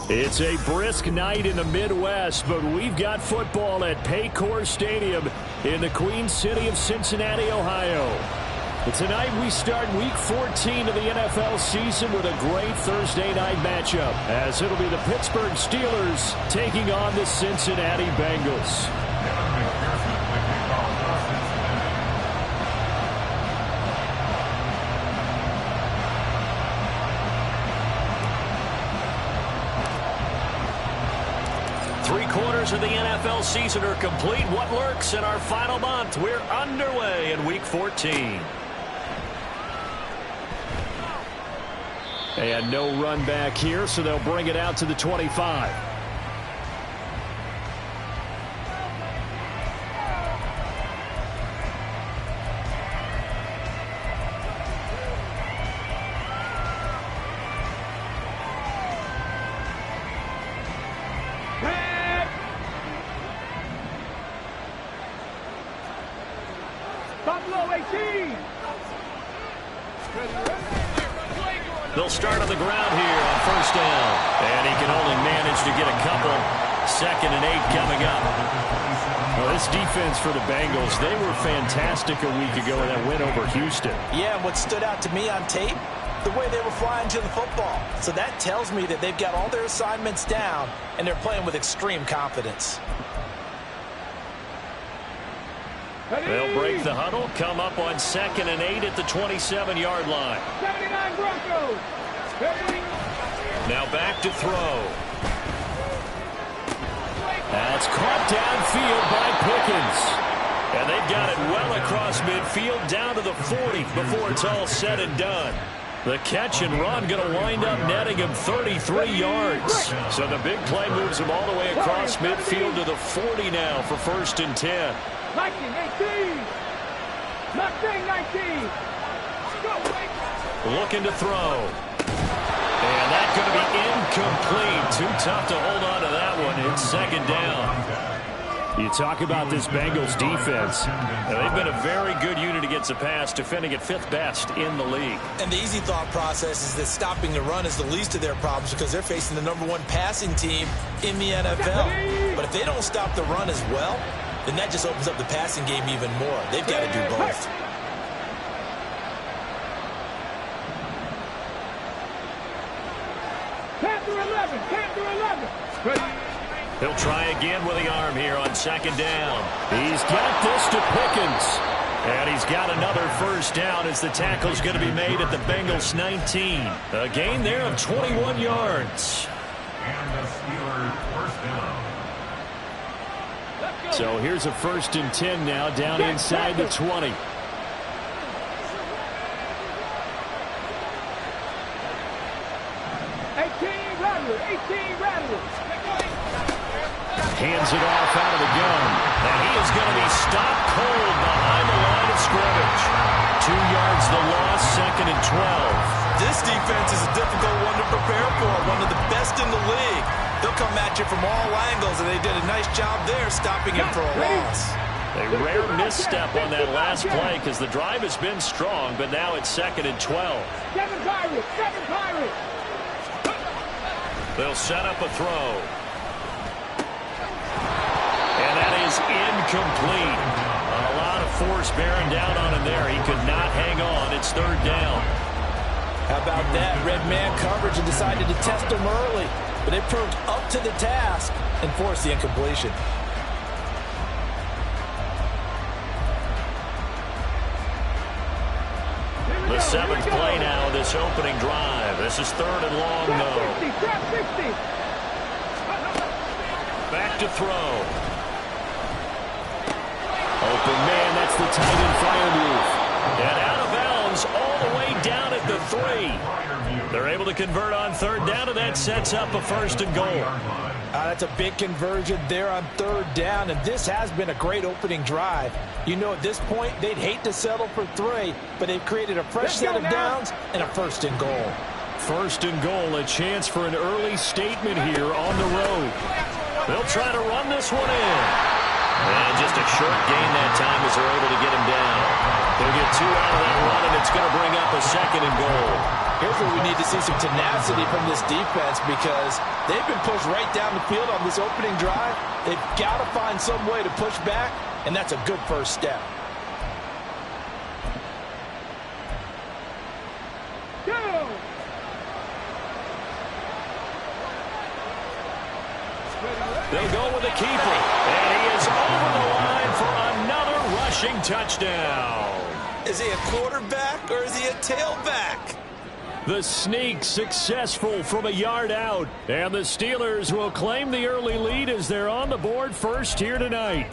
It's a brisk night in the Midwest, but we've got football at Paycor Stadium in the Queen City of Cincinnati, Ohio. And tonight we start Week 14 of the NFL season with a great Thursday night matchup, as it'll be the Pittsburgh Steelers taking on the Cincinnati Bengals. 3/4 of the NFL season are complete. What lurks in our final month? We're underway in Week 14. And no run back here, so they'll bring it out to the 25. They'll start on the ground here on first down. And he can only manage to get a couple. 2nd and 8 coming up. Well, this defense for the Bengals, they were fantastic a week ago in that win over Houston. Yeah, and what stood out to me on tape, the way they were flying to the football. So that tells me that they've got all their assignments down, and they're playing with extreme confidence. They'll break the huddle, come up on 2nd and 8 at the 27-yard line. 79 Broncos. Now back to throw. That's caught downfield by Pickens. And they've got it well across midfield down to the 40 before it's all said and done. The catch and run going to wind up netting him 33 yards. So the big play moves him all the way across midfield to the 40 now for 1st and 10. 19, 18. 19. Looking to throw. And that's going to be incomplete. Too tough to hold on to that one. It's 2nd down. You talk about this Bengals defense. They've been a very good unit against the pass, defending at 5th best in the league. And the easy thought process is that stopping the run is the least of their problems because they're facing the #1 passing team in the NFL. But if they don't stop the run as well, then that just opens up the passing game even more. They've got to do both. He'll try again with the arm here on 2nd down. He's got this to Pickens. And he's got another 1st down as the tackle's going to be made at the Bengals 19. A gain there of 21 yards. And the Steelers 1st down. So here's a 1st and 10 now down inside the 20. Hands it off out of the gun. And he is going to be stopped cold behind the line of scrimmage. 2 yards the loss, 2nd and 12. This defense is a difficult one to prepare for, one of the best in the league. They'll come at you from all angles, and they did a nice job there stopping him for a loss. A rare misstep on that last play because the drive has been strong, but now it's 2nd and 12. 7 Pirates. They'll set up a throw. And that is incomplete. A lot of force bearing down on him there. He could not hang on. It's 3rd down. How about that? Red man coverage and decided to test him early. But they proved up to the task and forced the incompletion. The 7th play now, this opening drive. This is 3rd and long, though. Back to throw. Open man, that's the tight end fire move. And out of bounds all the way down at the 3. They're able to convert on 3rd down, and that sets up a 1st and goal. That's a big conversion there on 3rd down, and this has been a great opening drive. You know, at this point, they'd hate to settle for 3, but they've created a fresh set of downs and a 1st and goal. 1st and goal, a chance for an early statement here on the road. They'll try to run this one in. And just a short gain that time as they're able to get him down. They'll get 2 out of that run, and it's going to bring up a 2nd and goal. Here's where we need to see some tenacity from this defense because they've been pushed right down the field on this opening drive. They've got to find some way to push back, and that's a good first step. They'll go with the keeper, and he is over the line for another rushing touchdown. Is he a quarterback or is he a tailback? The sneak successful from a yard out, and the Steelers will claim the early lead as they're on the board first here tonight.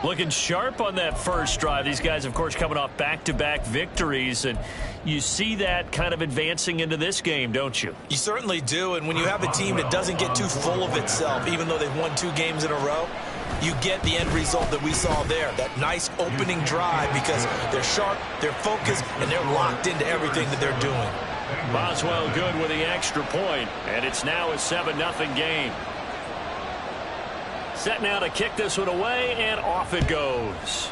Looking sharp on that first drive. These guys, of course, coming off back-to-back victories, and you see that kind of advancing into this game, don't you? You certainly do, and when you have a team that doesn't get too full of itself, even though they've won 2 games in a row, you get the end result that we saw there, that nice opening drive because they're sharp, they're focused, and they're locked into everything that they're doing. Boswell good with the extra point, and it's now a 7-0 game. Set now to kick this one away, and off it goes.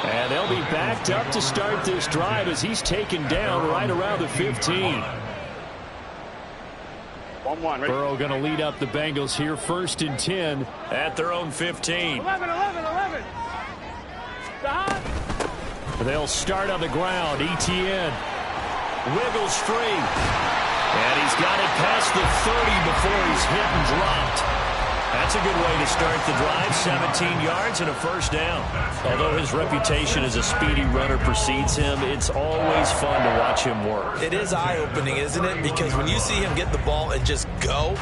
And they'll be backed up to start this drive as he's taken down right around the 15. 1-1. Burrow going to lead up the Bengals here, 1st and 10 at their own 15. 11. They'll start on the ground. Etienne wiggles free. And he's got it past the 30 before he's hit and dropped. That's a good way to start the drive. 17 yards and a first down. Although his reputation as a speedy runner precedes him, it's always fun to watch him work. It is eye-opening, isn't it? Because when you see him get the ball and just go,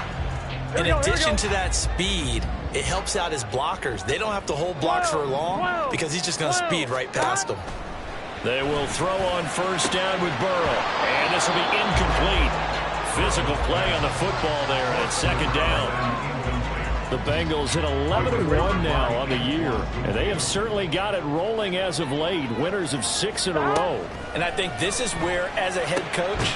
in addition to that speed, it helps out his blockers. They don't have to hold blocks for long because he's just going to speed right past them. They will throw on first down with Burrow. And this will be incomplete. Physical play on the football there, and it's second down. The Bengals at 11-1 now on the year, and they have certainly got it rolling as of late, winners of 6 in a row. And I think this is where, as a head coach,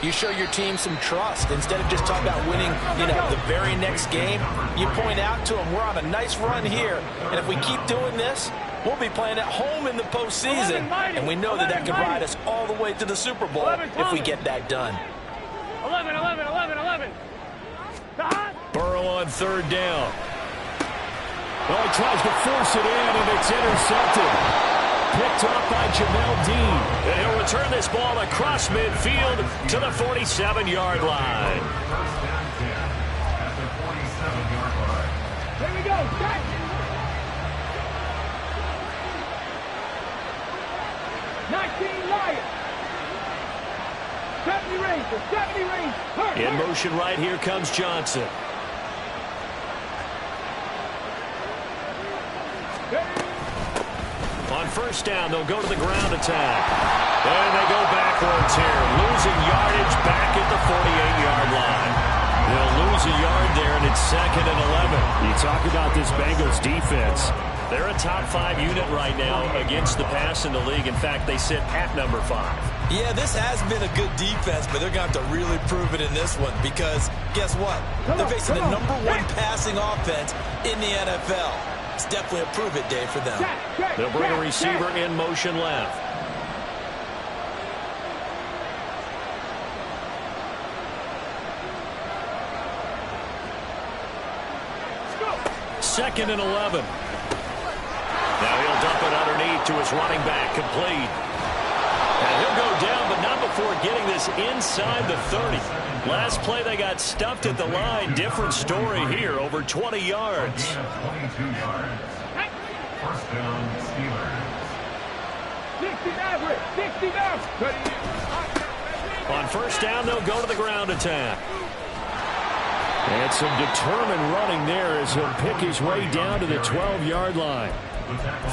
you show your team some trust. Instead of just talking about winning, the very next game, you point out to them, we're on a nice run here, and if we keep doing this, we'll be playing at home in the postseason, and we know that can ride us all the way to the Super Bowl if we get that done. 11. Burrow on third down. Well, he tries to force it in, and it's intercepted. Picked off by Jamel Dean. And he'll return this ball across midfield to the 47-yard line. First down 10 at the 47-yard line. Here we go. Set. Lions. 70 range. In motion right here comes Johnson. On first down, they'll go to the ground attack. And they go backwards here, losing yardage back at the 48-yard line. They'll lose a yard there, and it's 2nd and 11. You talk about this Bengals defense. They're a top 5 unit right now against the pass in the league. In fact, they sit at number 5. Yeah, this has been a good defense, but they're going to have to really prove it in this one because guess what? They're facing the number 1 passing offense in the NFL. It's definitely a prove-it day for them. They'll bring a receiver in motion left. Second and 11. Now he'll dump it underneath to his running back, complete. And he'll go down, but not before getting this inside the 30. Last play, they got stuffed at the line. Different story here, over 20 yards. 22 yards. First down, Steelers. 60 down. On first down, they'll go to the ground attack. And some determined running there as he'll pick his way down to the 12-yard line.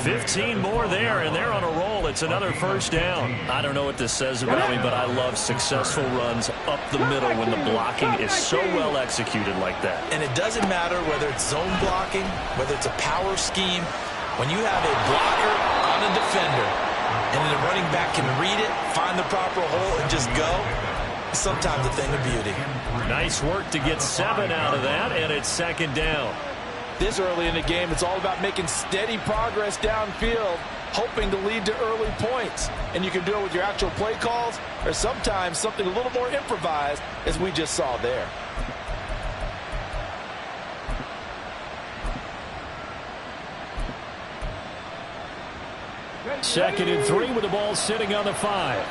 15 more there, and they're on a roll. It's another first down. I don't know what this says about me, but I love successful runs up the middle when the blocking is so well executed like that. And it doesn't matter whether it's zone blocking, whether it's a power scheme. When you have a blocker on a defender, and then the running back can read it, find the proper hole, and just go, it's sometimes a thing of beauty. Nice work to get 7 out of that, and it's second down. this early in the game, it's all about making steady progress downfield, hoping to lead to early points. And you can do it with your actual play calls or sometimes something a little more improvised, as we just saw there. Second and 3 with the ball sitting on the 5.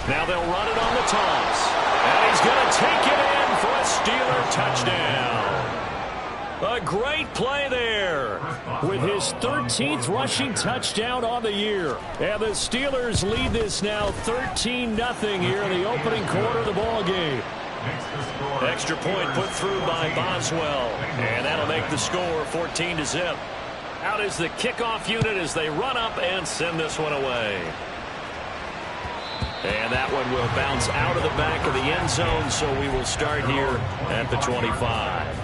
Now they'll run it on the toss. And he's going to take it in for a Steeler touchdown. A great play there with his 13th rushing touchdown on the year. And the Steelers lead this now 13-0 here in the opening quarter of the ball game. Extra point put through by Boswell. And that'll make the score 14-0. Out is the kickoff unit as they run up and send this one away. And that one will bounce out of the back of the end zone, so we will start here at the 25.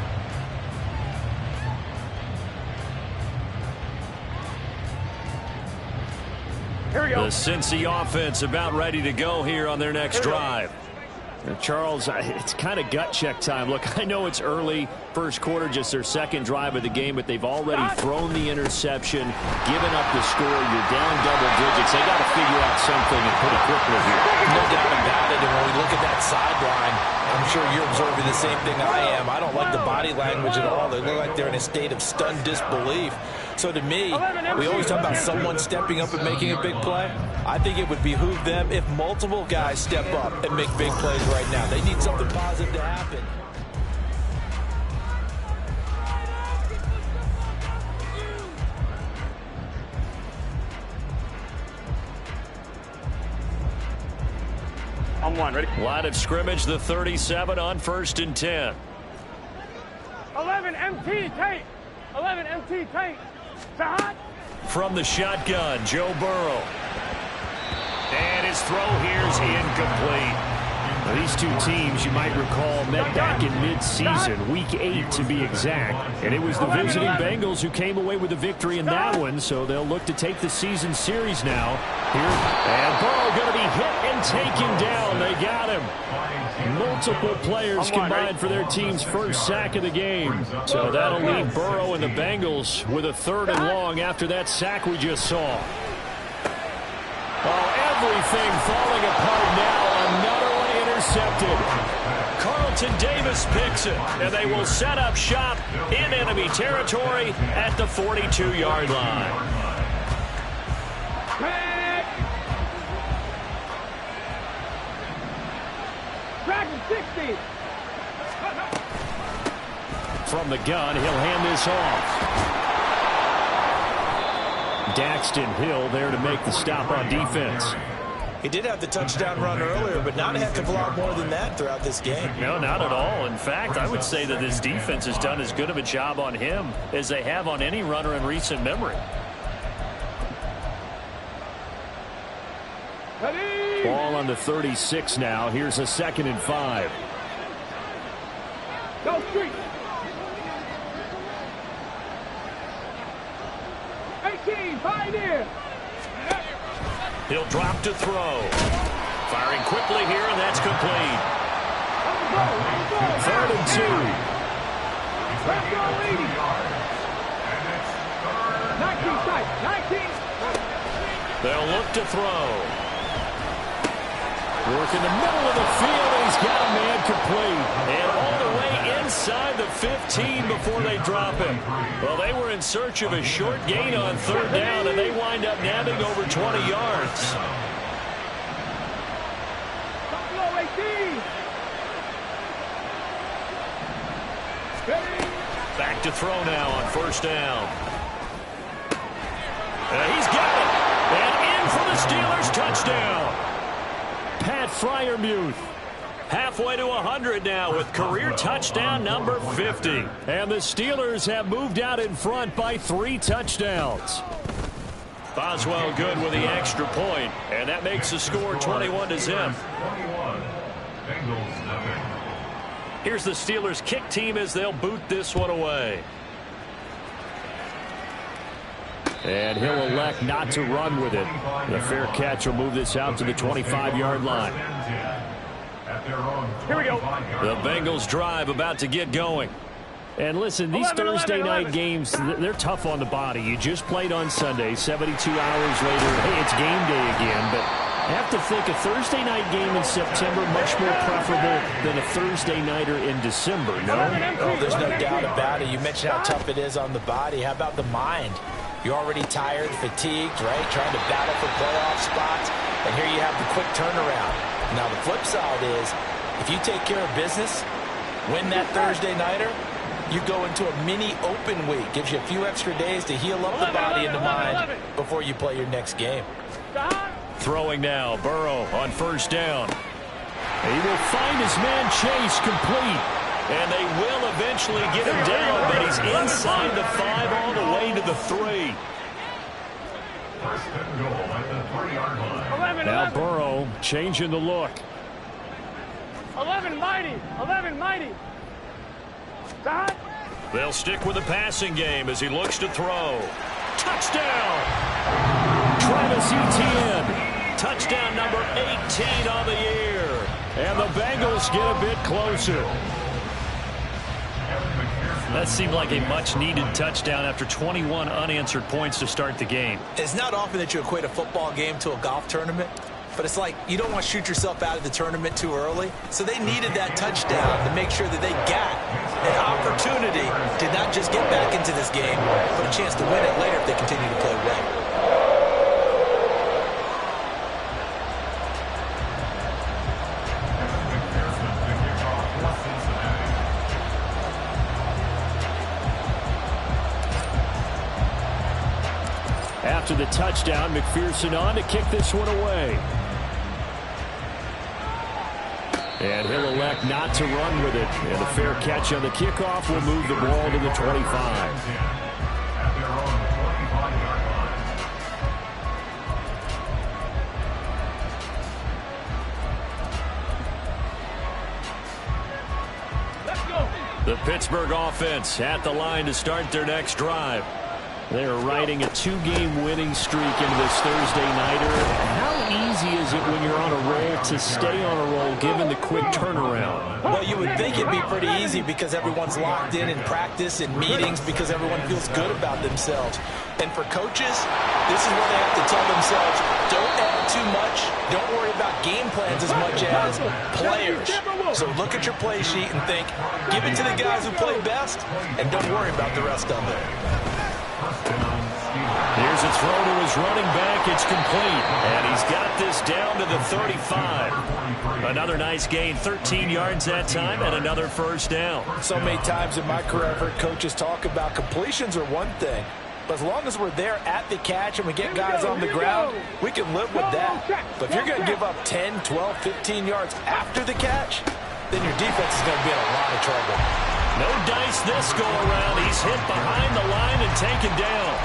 Here we go. The Cincy offense about ready to go here on their next drive. Charles, it's kind of gut check time. Look, I know it's early, first quarter, just their second drive of the game, but they've already thrown the interception, given up the score. You're down double digits. They got to figure out something and pretty quickly here. No doubt about it. And when we look at that sideline, I'm sure you're observing the same thing I am. I don't like the body language at all. They look like they're in a state of stunned disbelief. So to me, we always talk about someone stepping up and making a big play. I think it would behoove them if multiple guys step up and make big plays right now. They need something positive to happen. On one, ready? Line of scrimmage, the 37 on 1st and 10. 11 MT tape. 11 MT tape. Hot. From the shotgun, Joe Burrow. And his throw here's incomplete. Now, these two teams, you might recall, met back in mid-season, Week 8 to be exact. And it was the visiting Bengals who came away with the victory in that one, so they'll look to take the season series now. Here, and Burrow going to be hit and taken down. They got him. Multiple players combined for their team's first sack of the game. So that'll leave Burrow and the Bengals with a 3rd and long after that sack we just saw. Oh, everything falling apart now. Another one intercepted. Carlton Davis picks it, and they will set up shop in enemy territory at the 42-yard line. Track 60. From the gun, he'll hand this off. Daxton Hill there to make the stop on defense. He did have the touchdown run earlier, but not a heck of a lot more than that throughout this game. No, not at all. In fact, I would say that this defense has done as good of a job on him as they have on any runner in recent memory. Ball on the 36 now. Here's a 2nd and 5. Go street. 18, pioneer. He'll drop to throw. Firing quickly here, and that's complete. 3rd and 2. 19 sight. 19. They'll look to throw. Work in the middle of the field, and he's got a man complete. And all the way inside the 15 before they drop him. Well, they were in search of a short gain on 3rd down, and they wind up nabbing over 20 yards. Back to throw now on 1st down. He's got it. And in for the Steelers touchdown. Pat Freiermuth. Halfway to 100 now with career touchdown number 50. And the Steelers have moved out in front by 3 touchdowns. Boswell good with the extra point, and that makes the score 21-0. Here's the Steelers kick team as they'll boot this one away. And he'll elect not to run with it. The fair catch will move this out to the 25-yard line. Here we go. The Bengals drive about to get going. And listen, these 11, Thursday 11. night games, they're tough on the body. You just played on Sunday, 72 hours later, hey, it's game day again. But I have to think a Thursday night game in September much more preferable than a Thursday nighter in December, no? Oh, there's no doubt about it. You mentioned how tough it is on the body. How about the mind? You're already tired, fatigued, right? Trying to battle for playoff spots. And here you have the quick turnaround. Now, the flip side is, if you take care of business, win that Thursday nighter, you go into a mini open week. Gives you a few extra days to heal up the body and the mind before you play your next game. Throwing now, Burrow on first down. He will find his man Chase complete. And they will eventually get him down, but he's inside the 5 all the way to the 3. First and goal at the 3-yard line. Now Burrow changing the look. 11 mighty. 11 mighty. Stop. They'll stick with the passing game as he looks to throw. Touchdown! Travis Etienne. Touchdown number 18 on the year. And the Bengals get a bit closer. That seemed like a much-needed touchdown after 21 unanswered points to start the game. It's not often that you equate a football game to a golf tournament, but it's like you don't want to shoot yourself out of the tournament too early. So they needed that touchdown to make sure that they got an opportunity to not just get back into this game, but a chance to win it later if they continue to play well. After the touchdown, McPherson on to kick this one away. And he'll elect not to run with it. And a fair catch on the kickoff will move the ball to the 25. The Pittsburgh offense at the line to start their next drive. They are riding a 2-game winning streak into this Thursday nighter. How easy is it when you're on a roll to stay on a roll given the quick turnaround? Well, you would think it'd be pretty easy because everyone's locked in practice and meetings because everyone feels good about themselves. And for coaches, this is where they have to tell themselves, don't add too much. Don't worry about game plans as much as players. So look at your play sheet and think, give it to the guys who play best, and don't worry about the rest of it. Here's a throw to his running back. It's complete. And he's got this down to the 35. Another nice gain, 13 yards that time, and another first down. So many times in my career, I've heard coaches talk about completions are one thing. But as long as we're there at the catch and we get guys on the ground, we can live with that. But if you're going to give up 10, 12, 15 yards after the catch, then your defense is going to be in a lot of trouble. No dice this go-around. He's hit behind the line and taken down.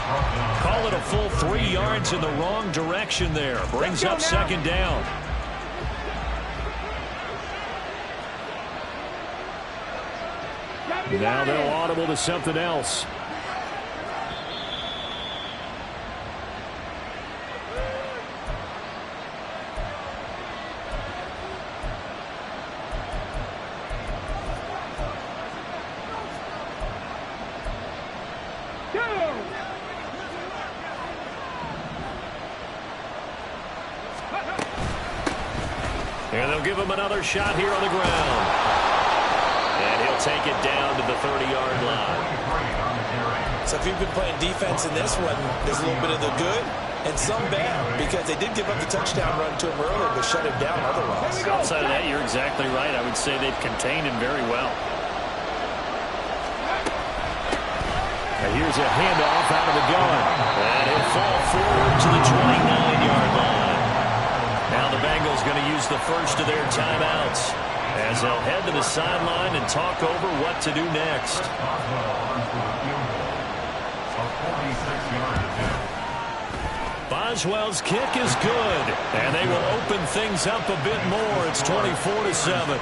Call it a full 3 yards in the wrong direction there. Brings up second down. Now they'll audible to something else. And they'll give him another shot here on the ground. And he'll take it down to the 30-yard line. So if you've been playing defense in this one, there's a little bit of the good and some bad, because they did give up the touchdown run to him earlier, but shut him down otherwise. Outside of that, you're exactly right. I would say they've contained him very well. And here's a handoff out of the gun. And he'll fall forward to the 29-yard line. Now the Bengals going to use the first of their timeouts as they'll head to the sideline and talk over what to do next. Boswell's kick is good, and they will open things up a bit more. It's 24-7.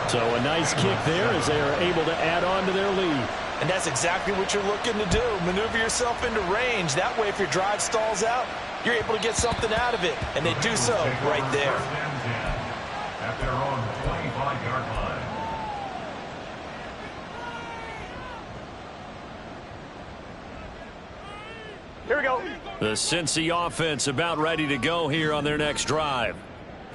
So a nice kick there as they are able to add on to their lead. And that's exactly what you're looking to do. Maneuver yourself into range. That way, if your drive stalls out, you're able to get something out of it. And they do so right there. At their own 25. 25-yard line. Here we go. The Cincy offense about ready to go here on their next drive.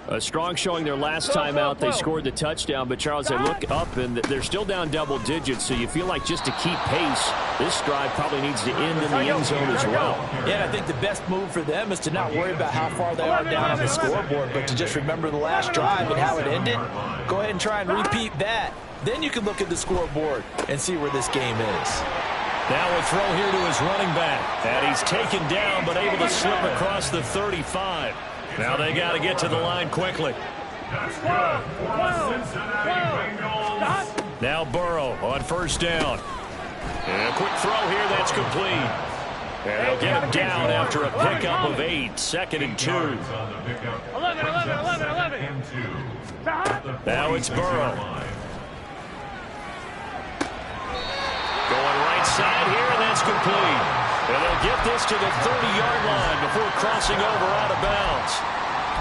A strong showing their last time out. They scored the touchdown, but Charles, they look up and they're still down double digits, so you feel like just to keep pace, this drive probably needs to end in the end zone as well. Yeah, I think the best move for them is to not worry about how far they are down on the scoreboard, but to just remember the last drive and how it ended. Go ahead and try and repeat that. Then you can look at the scoreboard and see where this game is. Now a throw here to his running back. And he's taken down, but able to slip across the 35. Now they got to get to the line quickly. That's good for the Cincinnati Bengals. Now Burrow on first down. And a quick throw here, that's complete. And they'll get him down after a pickup of 8. 2nd and 2. 11. Now it's Burrow. Going right side here, and that's complete. And they'll get this to the 30-yard line before crossing over out of bounds.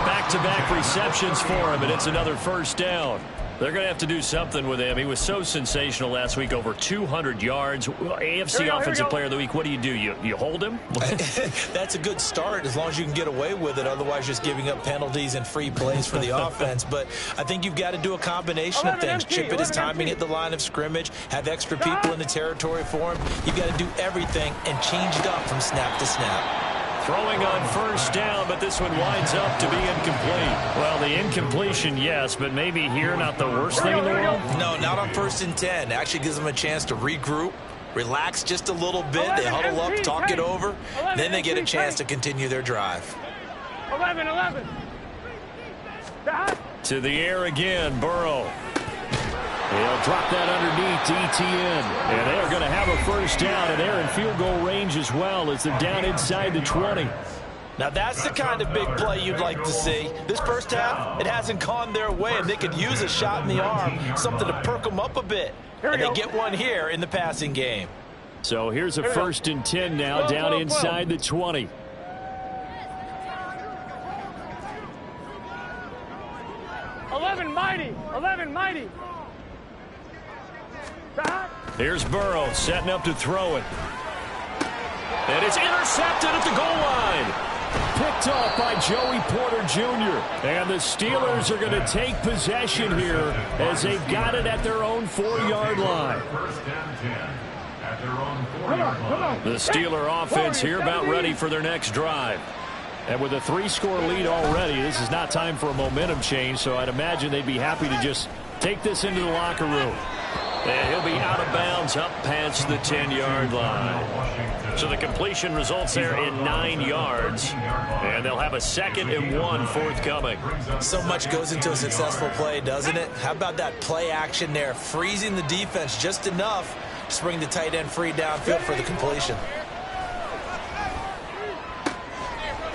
Back-to-back receptions for him, and it's another first down. They're going to have to do something with him. He was so sensational last week, over 200 yards. AFC Offensive Player of the Week, what do? You hold him? That's a good start as long as you can get away with it. Otherwise, just giving up penalties and free plays for the offense. But I think you've got to do a combination of things. Chip it his timing at the line of scrimmage, have extra people in the territory for him. You've got to do everything and change it up from snap to snap. Throwing on first down, but this one winds up to be incomplete. Well, the incompletion, yes, but maybe here not the worst thing in the world? No, not on 1st and 10. Actually gives them a chance to regroup, relax just a little bit. They huddle up, talk it over. Then they get a chance to continue their drive. 11. To the air again, Burrow. He'll drop that underneath to Etienne. And they're going to have a first down, and they're in field goal range as well as they're down inside the 20. Now, that's the kind of big play you'd like to see. This first half, it hasn't gone their way, and they could use a shot in the arm, something to perk them up a bit. And they get one here in the passing game. So here's a 1st and 10 now, down inside the 20. Mighty. Here's Burrow setting up to throw it. And it's intercepted at the goal line. Picked off by Joey Porter Jr. And the Steelers are going to take possession here as they've got it at their own 4-yard line. 1st and 10 at their own 4-yard line. The Steeler offense here about ready for their next drive. And with a 3-score lead already, this is not time for a momentum change, so I'd imagine they'd be happy to just take this into the locker room. And he'll be out of bounds up past the 10-yard line. So the completion results there in 9 yards. And they'll have a 2nd and 1 forthcoming. So much goes into a successful play, doesn't it? How about that play action there? Freezing the defense just enough to bring the tight end free downfield for the completion.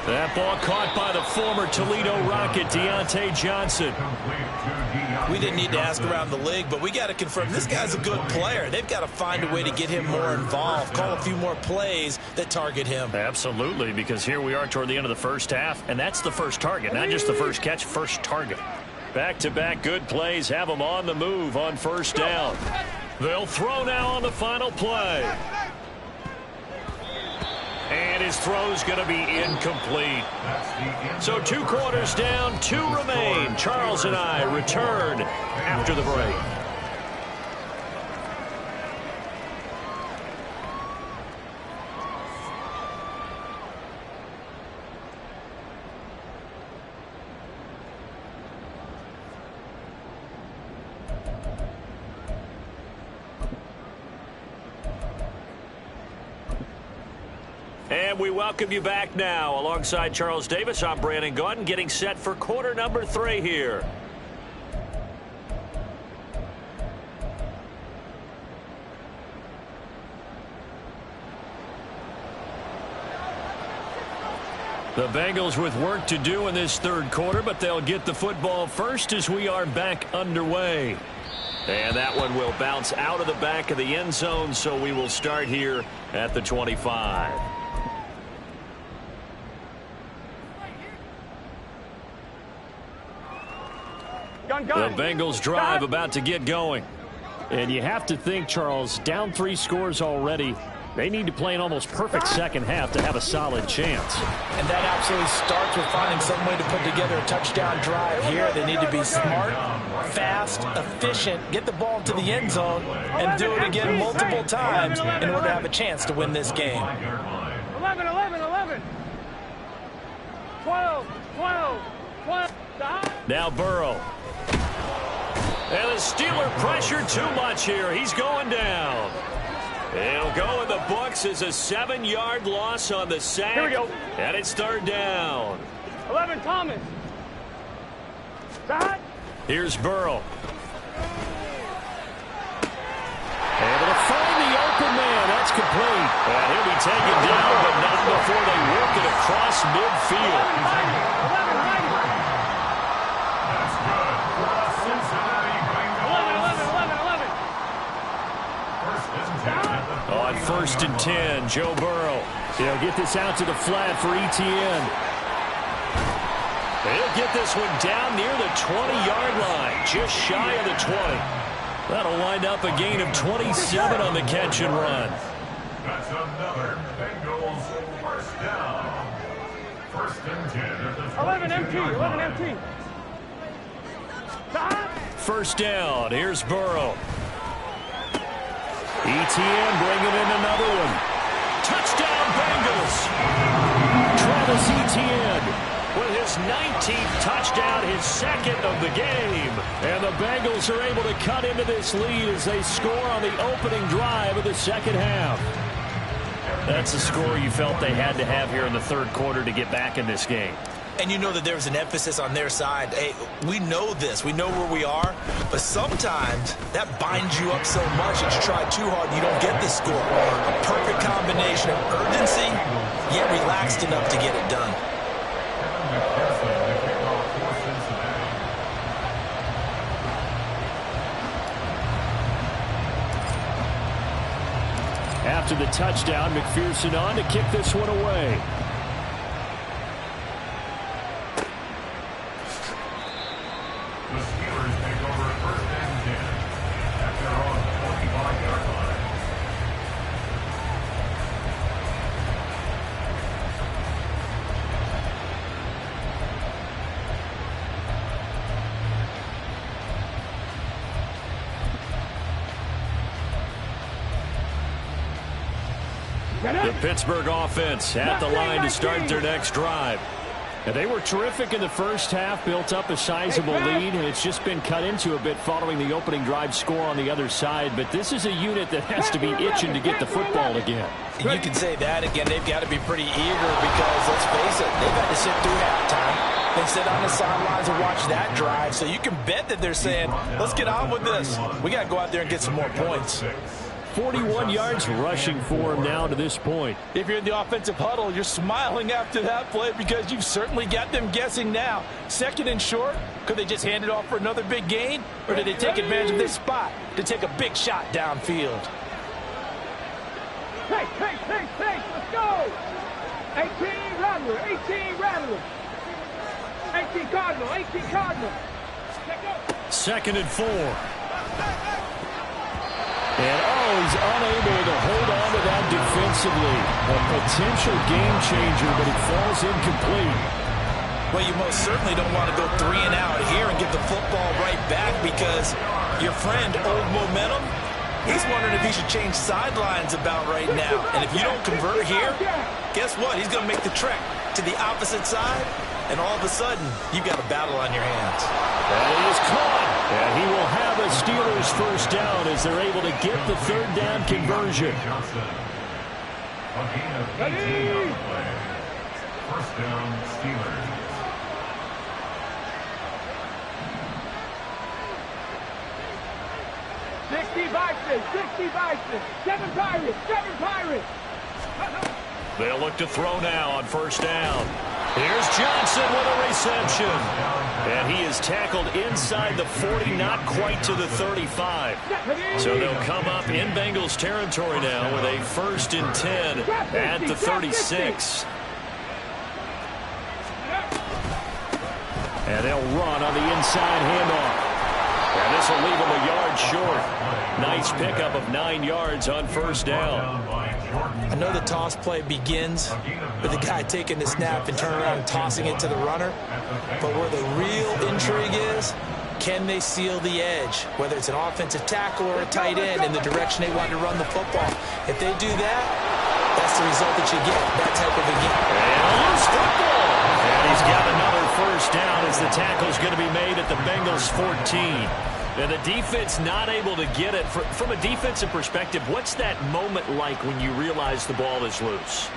That ball caught by the former Toledo Rocket, Deontay Johnson. We didn't need to ask around the league, but we got to confirm this guy's a good player. They've got to find a way to get him more involved, call a few more plays that target him. Absolutely, because here we are toward the end of the first half, and that's the first target, not just the first catch, first target. Back-to-back good plays have them on the move on first down. They'll throw now on the final play. And his throw's going to be incomplete. So 2 quarters down, 2 remain. Charles and I return after the break. And we welcome you back now. Alongside Charles Davis, I'm Brandon Gaudin, getting set for quarter number 3 here. The Bengals with work to do in this 3rd quarter, but they'll get the football first as we are back underway. And that one will bounce out of the back of the end zone, so we will start here at the 25. The Bengals drive about to get going. And you have to think, Charles, down 3 scores already. They need to play an almost perfect second half to have a solid chance. And that absolutely starts with finding some way to put together a touchdown drive here. They need to be smart, fast, efficient, get the ball to the end zone, and do it again multiple times in order to have a chance to win this game. 11, 11, 11. 12, 12, 12. Now Burrow. And the Steeler pressure too much here. He's going down. It'll go in the books as a 7-yard loss on the sack. Here we go. And it's 3rd down. 11, Thomas. Stop. Here's Burrow. Able to find the open man. That's complete. And he'll be taken down, but not before they work it across midfield. 11, 11. That's good for the Cincinnati Bengals. 11, 11, 11. First and 10 at the On 1st and 10, Joe Burrow. He'll get this out to the flat for Etienne. He'll get this one down near the 20-yard line, just shy of the 20. That'll wind up a gain of 27 on the catch and run. That's another Bengals first down. First and 10 at the 11 empty, 11 empty. Stop. 1st down. Here's Burrow. Etienne bringing in another one. Touchdown, Bengals. Travis Etienne with his 19th touchdown, his 2nd of the game. And the Bengals are able to cut into this lead as they score on the opening drive of the second half. That's a score you felt they had to have here in the 3rd quarter to get back in this game. And you know that there was an emphasis on their side. Hey, we know this. We know where we are. But sometimes that binds you up so much that you try too hard and you don't get the score. A perfect combination of urgency, yet relaxed enough to get it done. After the touchdown, McPherson on to kick this one away. The Steelers take over at 1st and 10 at their own 45-yard line. The Pittsburgh offense at the line to start their next drive. And they were terrific in the first half, built up a sizable lead, and it's just been cut into a bit following the opening drive score on the other side. But this is a unit that has to be itching to get the football again. And you can say that again. They've got to be pretty eager because, let's face it, they've had to sit through halftime. They sit on the sidelines and watch that drive. So you can bet that they're saying, let's get on with this. We got to go out there and get some more points. 41 yards rushing for him now to this point. If you're in the offensive huddle, you're smiling after that play because you've certainly got them guessing now. 2nd and short, could they just hand it off for another big gain? Or did they take advantage of this spot to take a big shot downfield? Take, let's go. 18 Rattler, 18 Rattler. 18 Cardinal, 18 Cardinal. 2nd and 4. And he's unable to hold on to that defensively. A potential game changer, but it falls incomplete. Well, you most certainly don't want to go 3 and out here and get the football right back because your friend, Old Momentum, he's wondering if he should change sidelines about right now. And if you don't convert here, guess what? He's going to make the trek to the opposite side, and all of a sudden, you've got a battle on your hands. And he is caught. And he will have a Steelers first down as they're able to get the 3rd down conversion. Johnson. A gain of 18 on the play. First down, Steelers. $60 Bison, 7 Pirates. They'll look to throw now on 1st down. Here's Johnson with a reception. And he is tackled inside the 40, not quite to the 35. So they'll come up in Bengals territory now with a 1st and 10 at the 36. And they'll run on the inside handoff. And this will leave him a yard short. Nice pickup of 9 yards on first down. I know the toss play begins with the guy taking the snap and turning around and tossing it to the runner. But where the real intrigue is, can they seal the edge? Whether it's an offensive tackle or a tight end in the direction they want to run the football. If they do that, that's the result that you get, that type of a game. And a loose football. And he's got another first down as the tackle's going to be made at the Bengals 14. And the defense not able to get it. From a defensive perspective, what's that moment like when you realize the ball is loose?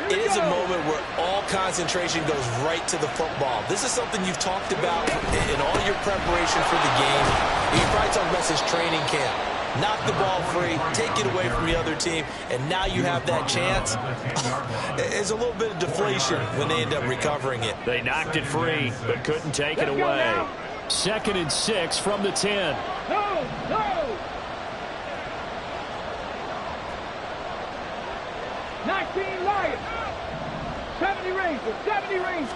It is a moment where all concentration goes right to the football. This is something you've talked about in all your preparation for the game. You probably talked about since training camp. Knock the ball free, take it away from the other team, and now you have that chance. There's a little bit of deflation when they end up recovering it. They knocked it free, but couldn't take it away. 2nd and 6 from the 10. No! 19 Lions. 70 Rangers. 70 Rangers.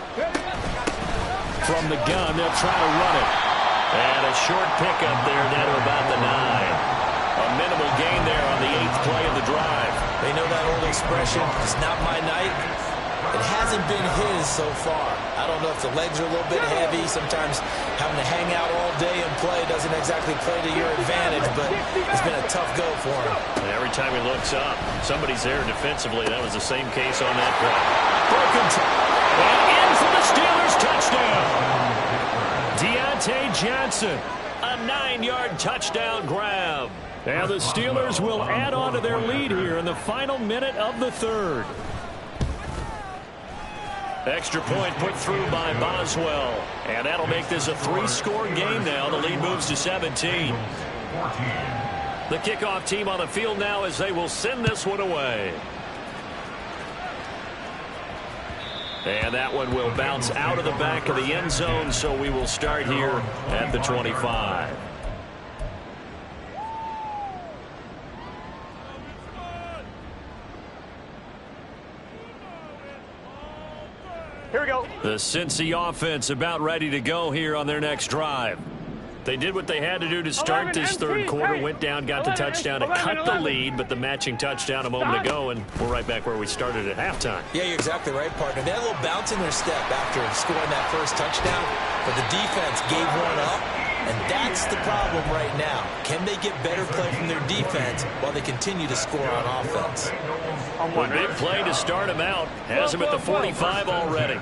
From the gun, they'll try to run it. And a short pickup there down to about the 9. A minimal gain there on the 8th play of the drive. They know that old expression, it's not my night. It hasn't been his so far. I don't know if the legs are a little bit heavy. Sometimes having to hang out all day and play doesn't exactly play to your advantage, but it's been a tough go for him. And every time he looks up, somebody's there defensively. That was the same case on that play. Broken tackle. And in for the Steelers touchdown. Deontay Johnson. A 9-yard touchdown grab. And the Steelers will add on to their lead here in the final minute of the 3rd. Extra point put through by Boswell. And that'll make this a 3-score game now. The lead moves to 17. The kickoff team on the field now as they will send this one away. And that one will bounce out of the back of the end zone, so we will start here at the 25. Here we go. The Cincy offense about ready to go here on their next drive. They did what they had to do to start this third quarter, went down, got the touchdown to cut the lead, but the matching touchdown a moment ago, and we're right back where we started at halftime. Yeah, you're exactly right, partner. They had a little bounce in their step after scoring that first touchdown, but the defense gave one up, and that's the problem right now. Can they get better play from their defense while they continue to score on offense? A big play to start him out. Has him at the 45 already.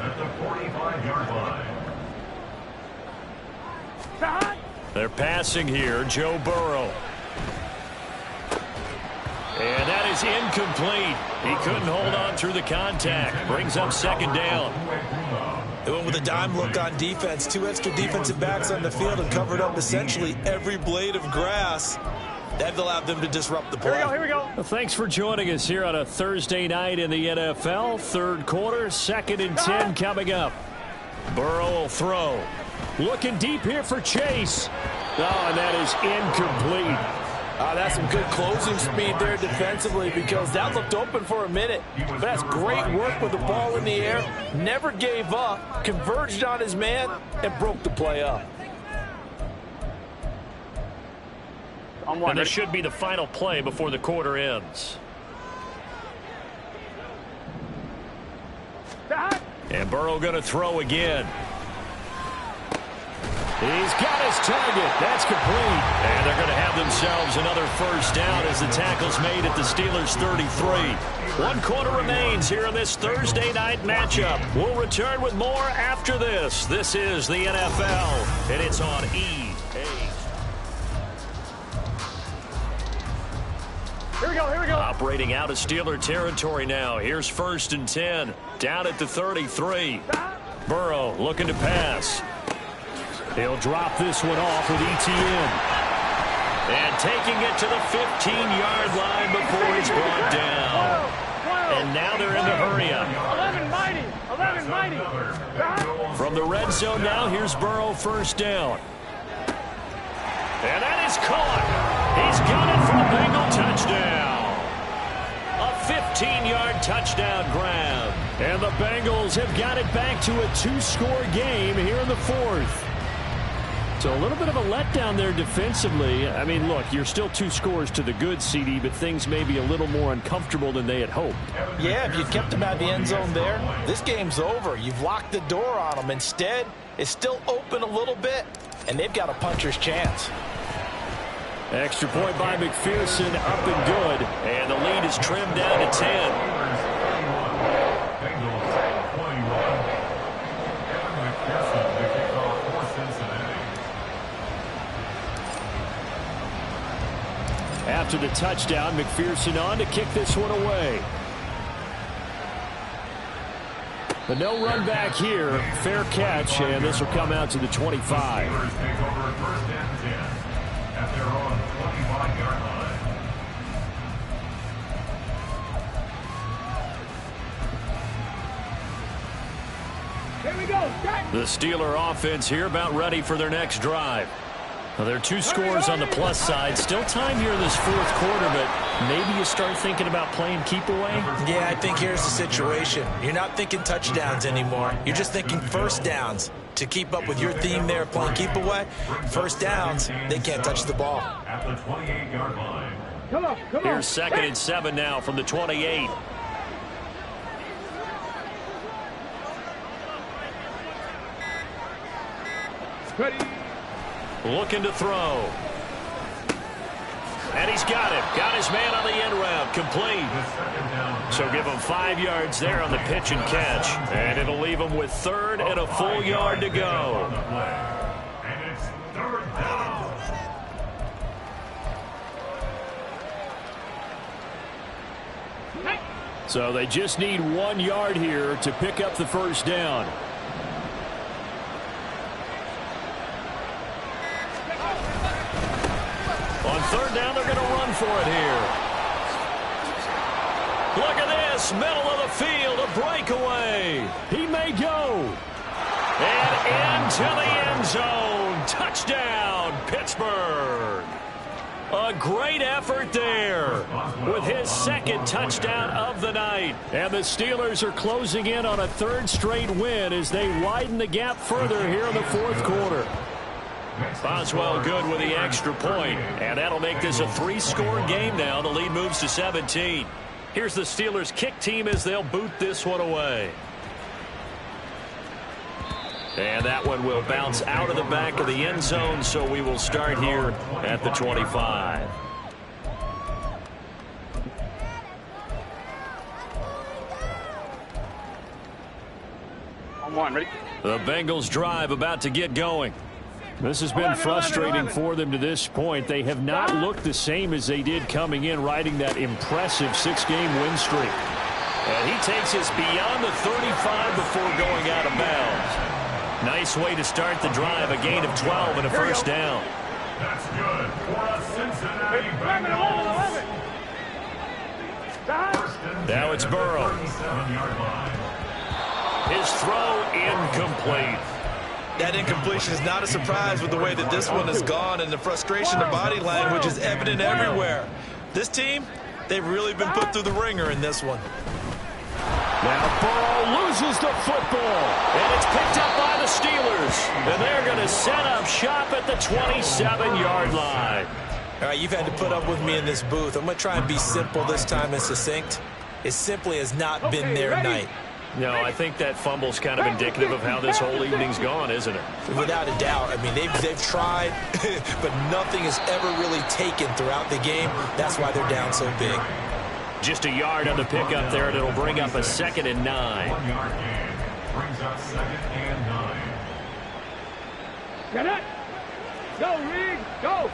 They're passing here. Joe Burrow. And that is incomplete. He couldn't hold on through the contact. Brings up 2nd down. They went with a dime look on defense. 2 extra defensive backs on the field and covered up essentially every blade of grass. That allowed them to disrupt the play. Here we go. Well, thanks for joining us here on a Thursday night in the NFL. 3rd quarter, 2nd and 10 coming up. Burrow will throw. Looking deep here for Chase. Oh, and that is incomplete. That's some good closing speed there defensively because that looked open for a minute. But that's great work with the ball in the air. Never gave up, converged on his man, and broke the play up. And this should be the final play before the quarter ends. And Burrow going to throw again. He's got his target. That's complete. And they're going to have themselves another first down as the tackle's made at the Steelers' 33. 1 quarter remains here in this Thursday night matchup. We'll return with more after this. This is the NFL, and it's on EA. Here we go. Operating out of Steeler territory now. Here's 1st and 10. Down at the 33. Burrow looking to pass. He'll drop this one off with ETN. And taking it to the 15-yard line before he's brought down. And now they're in the hurry-up. 11 mighty. From the red zone now, here's Burrow 1st down. And that is caught. He's got it for a Bengal touchdown. A 15-yard touchdown grab. And the Bengals have got it back to a 2-score game here in the fourth. So a little bit of a letdown there defensively. I mean, look, you're still 2 scores to the good, CD, but things may be a little more uncomfortable than they had hoped. Yeah, if you kept them out of the end zone there, this game's over. You've locked the door on them. Instead, it's still open a little bit, and they've got a puncher's chance. Extra point by McPherson, up and good. And the lead is trimmed down to 10. After the touchdown, McPherson on to kick this one away. But no run back here. Fair catch, and this will come out to the 25. Here we go. The Steeler offense here about ready for their next drive. Well, there are 2 scores on the plus side. Still time here in this fourth quarter, but maybe you start thinking about playing keep away? Yeah, I think here's the situation. You're not thinking touchdowns anymore. You're just thinking first downs. To keep up with your theme there of playing keep away, first downs, they can't touch the ball. At the 28-yard line. Come on. Here's 2nd and 7 now from the 28. Ready. Looking to throw. And he's got it. Got his man on the end route. Complete. So give him 5 yards there on the pitch and catch. And it'll leave him with 3rd and a full yard to go. And it's 3rd down. So they just need 1 yard here to pick up the first down. On 3rd down, they're going to run for it here. Look at this. Middle of the field, a breakaway. He may go. And into the end zone. Touchdown, Pittsburgh. A great effort there with his 2nd touchdown of the night. And the Steelers are closing in on a 3rd straight win as they widen the gap further here in the fourth quarter. Boswell good with the extra point, and that'll make this a 3-score game now. The lead moves to 17. Here's the Steelers kick team as they'll boot this one away. And that one will bounce out of the back of the end zone, so we will start here at the 25. On 1, ready? The Bengals drive about to get going. This has been frustrating for them to this point. They have not looked the same as they did coming in, riding that impressive 6-game win streak. And he takes us beyond the 35 before going out of bounds. Nice way to start the drive, a gain of 12 and a first down. That's good for a Cincinnati Bengals. Now it's Burrow. 37-yard line. His throw incomplete. That incompletion is not a surprise with the way that this one has gone, and the frustration of body language is evident everywhere. This team, they've really been put through the ringer in this one. Now Burrow loses the football. And it's picked up by the Steelers. And they're going to set up shop at the 27-yard line. All right, you've had to put up with me in this booth. I'm going to try and be simple this time and succinct. It simply has not been their night. No, I think that fumble's kind of indicative of how this whole evening's gone, isn't it? Without a doubt. I mean, they've tried, but nothing has ever really taken throughout the game. That's why they're down so big. Just a yard on the pickup there, and it'll bring up a 2nd and 9. 1 yard gain brings up 2nd and 9. Get it. Go, Reed. Go.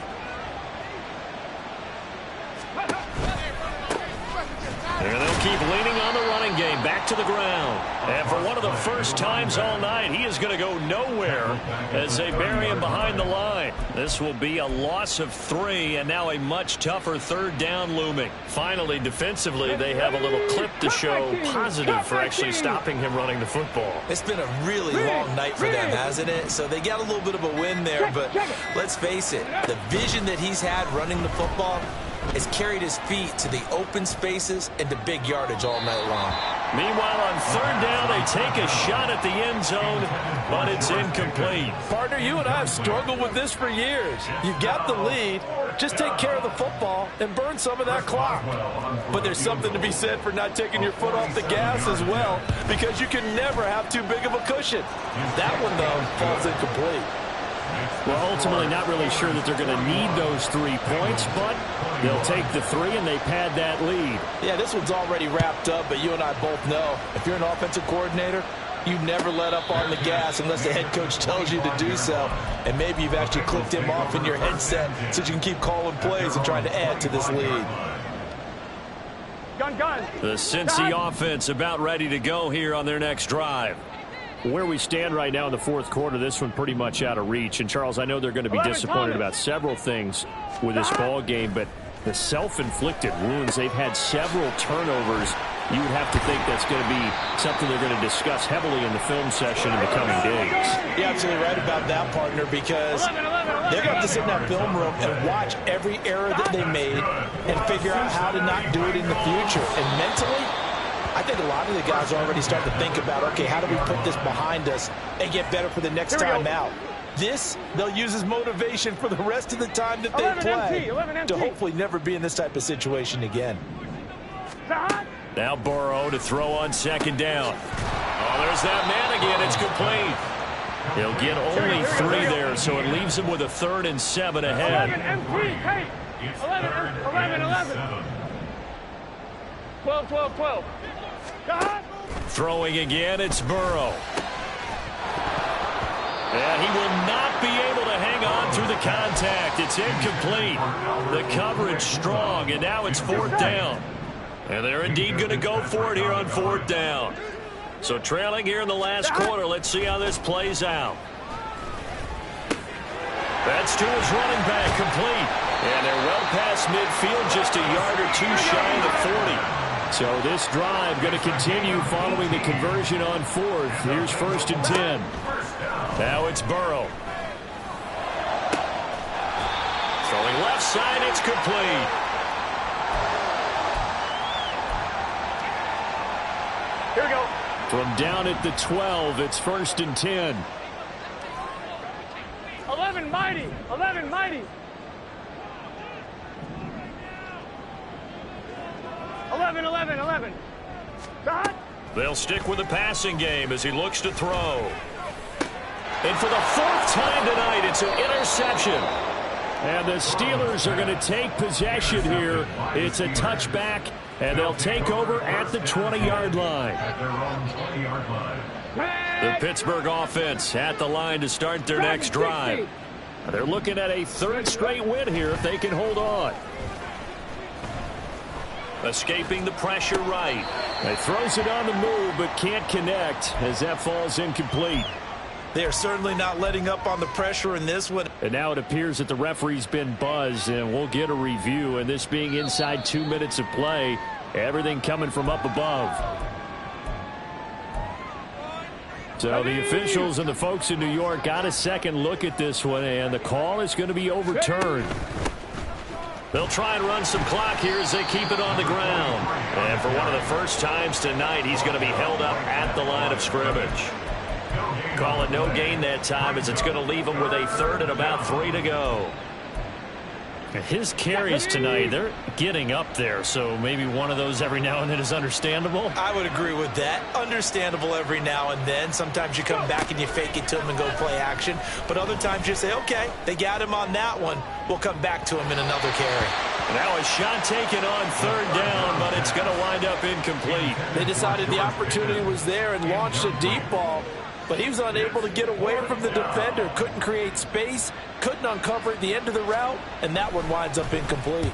And they'll keep leaning on the running game, back to the ground. And for one of the first times all night, he is going to go nowhere as they bury him behind the line. This will be a loss of 3, and now a much tougher 3rd down looming. Finally, defensively, they have a little clip to show positive for actually stopping him running the football. It's been a really long night for them, hasn't it? So they got a little bit of a win there, but let's face it, the vision that he's had running the football has carried his feet to the open spaces and to big yardage all night long. Meanwhile, on third down, they take a shot at the end zone, but it's incomplete. Partner, you and I have struggled with this for years. You got the lead. Just take care of the football and burn some of that clock. But there's something to be said for not taking your foot off the gas as well, because you can never have too big of a cushion. That one, though, falls incomplete. Well, ultimately not really sure that they're going to need those 3 points, but they'll take the 3 and they pad that lead. Yeah, this one's already wrapped up, but you and I both know if you're an offensive coordinator, you never let up on the gas unless the head coach tells you to do so. And maybe you've actually clicked him off in your headset so you can keep calling plays and trying to add to this lead. Gun. The Cincy offense about ready to go here on their next drive. Where we stand right now in the fourth quarter, this one pretty much out of reach. And, Charles, I know they're going to be disappointed about several things with this ball game, but the self-inflicted wounds, they've had several turnovers. You would have to think that's going to be something they're going to discuss heavily in the film session in the coming days. You're absolutely right about that, partner, because they're going to have to sit in that film room and watch every error that they made and figure out how to not do it in the future. And mentally, I think a lot of the guys are already starting to think about, okay, how do we put this behind us and get better for the next time out? This, they'll use as motivation for the rest of the time that they play to hopefully never be in this type of situation again. Now Burrow to throw on second down. Oh, there's that man again. It's complete. He'll get only 3 there, so it leaves him with a 3rd and 7 ahead. 12. Throwing again, it's Burrow. And he will not be able to hang on through the contact. It's incomplete. The coverage strong, and now it's 4th down. And they're indeed going to go for it here on 4th down. So trailing here in the last quarter, let's see how this plays out. That's to his running back, complete. And they're well past midfield, just a yard or 2 shy of the 40. So this drive going to continue following the conversion on 4th. Here's 1st and 10. Now it's Burrow. Throwing left side, it's complete. Here we go. From down at the 12, it's 1st and 10. 11 mighty. 11. They'll stick with the passing game as he looks to throw. And for the 4th time tonight, it's an interception. And the Steelers are going to take possession here. It's a touchback, and they'll take over at the 20-yard line. At their own 20-yard line. The Pittsburgh offense at the line to start their next drive. They're looking at a 3rd straight win here if they can hold on. Escaping the pressure right. He throws it on the move but can't connect as that falls incomplete. They are certainly not letting up on the pressure in this one. And now it appears that the referee's been buzzed, and we'll get a review. And this being inside 2 minutes of play, everything coming from up above. So the officials and the folks in New York got a second look at this one, and the call is going to be overturned. They'll try and run some clock here as they keep it on the ground. And for one of the first times tonight, he's going to be held up at the line of scrimmage. Call it no gain that time as it's going to leave him with a 3rd and about 3 to go. His carries tonight, they're getting up there, so maybe one of those every now and then is understandable. I would agree with that. Understandable every now and then. Sometimes you come back and you fake it to him and go play action. But other times you say, okay, they got him on that one. We'll come back to him in another carry. Now a shot taken on 3rd down, but it's going to wind up incomplete. They decided the opportunity was there and launched a deep ball. But he was unable to get away from the defender, couldn't create space, couldn't uncover at the end of the route, and that one winds up incomplete.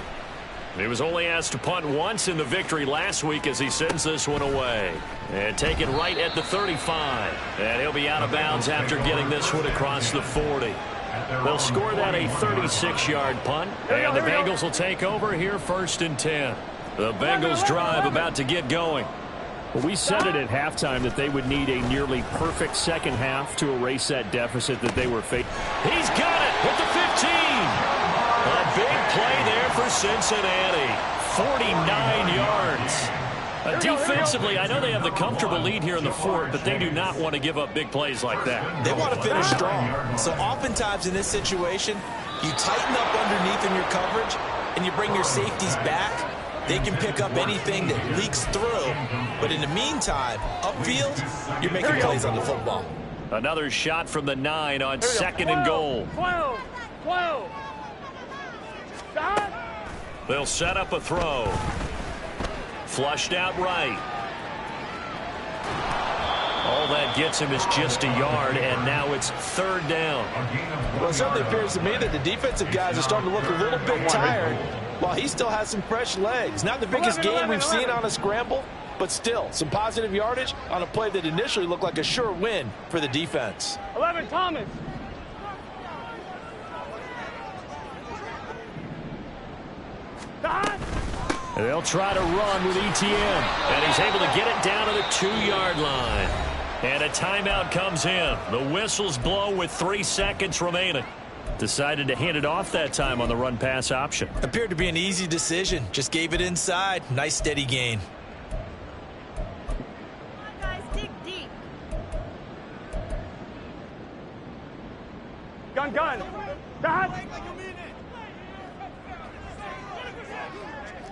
He was only asked to punt once in the victory last week as he sends this one away. And taken right at the 35. And he'll be out of bounds after getting this one across the 40. They'll score that a 36-yard punt, and the Bengals will take over here 1st and 10. The Bengals drive about to get going. Well, we said it at halftime that they would need a nearly perfect second half to erase that deficit that they were facing. He's got it with the 15. A big play there for Cincinnati. 49 yards. Defensively, I know they have the comfortable lead here in the fourth, but they do not want to give up big plays like that. They want to finish strong. So oftentimes in this situation, you tighten up underneath in your coverage, and you bring your safeties back. They can pick up anything that leaks through. But in the meantime, upfield, you're making plays on the football. Another shot from the 9 on 2nd and goal. 12. Stop. They'll set up a throw. Flushed out right. All that gets him is just a yard, and now it's 3rd down. Well, it certainly appears to me that the defensive guys are starting to look a little bit tired while he still has some fresh legs. Not the biggest game we've seen on a scramble, but still some positive yardage on a play that initially looked like a sure win for the defense. 11, Thomas. Stop. They'll try to run with ETN, and he's able to get it down to the 2-yard line. And a timeout comes in. The whistle's blown with 3 seconds remaining. Decided to hand it off that time on the run-pass option. Appeared to be an easy decision. Just gave it inside. Nice steady gain. Guys, dig deep. Gun. Stop.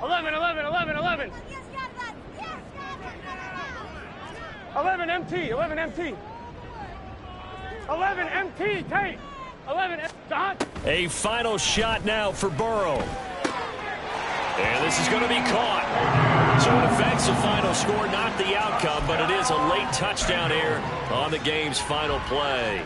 11. 11 MT. 11 MT. Tate. 11. Stop. A final shot now for Burrow. And this is going to be caught. So it affects the final score, not the outcome, but it is a late touchdown here on the game's final play.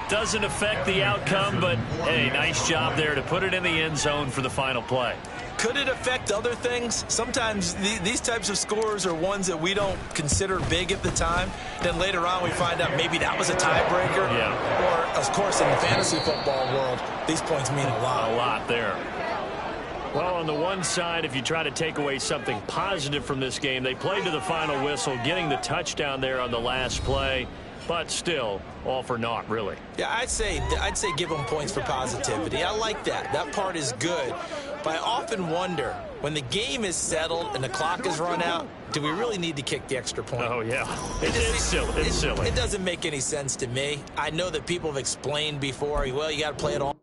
Doesn't affect the outcome, but, hey, nice job there to put it in the end zone for the final play. Could it affect other things? Sometimes these types of scores are ones that we don't consider big at the time. Then later on we find out maybe that was a tiebreaker. Yeah. Or, of course, in the fantasy football world, these points mean a lot. A lot there. Well, on the one side, if you try to take away something positive from this game, they played to the final whistle, getting the touchdown there on the last play. But still, all for naught, really. Yeah, I'd say give them points for positivity. I like that. That part is good. But I often wonder, when the game is settled and the clock is run out, do we really need to kick the extra point? Oh, yeah. It's silly. It's silly. It doesn't make any sense to me. I know that people have explained before, well, you got to play it all.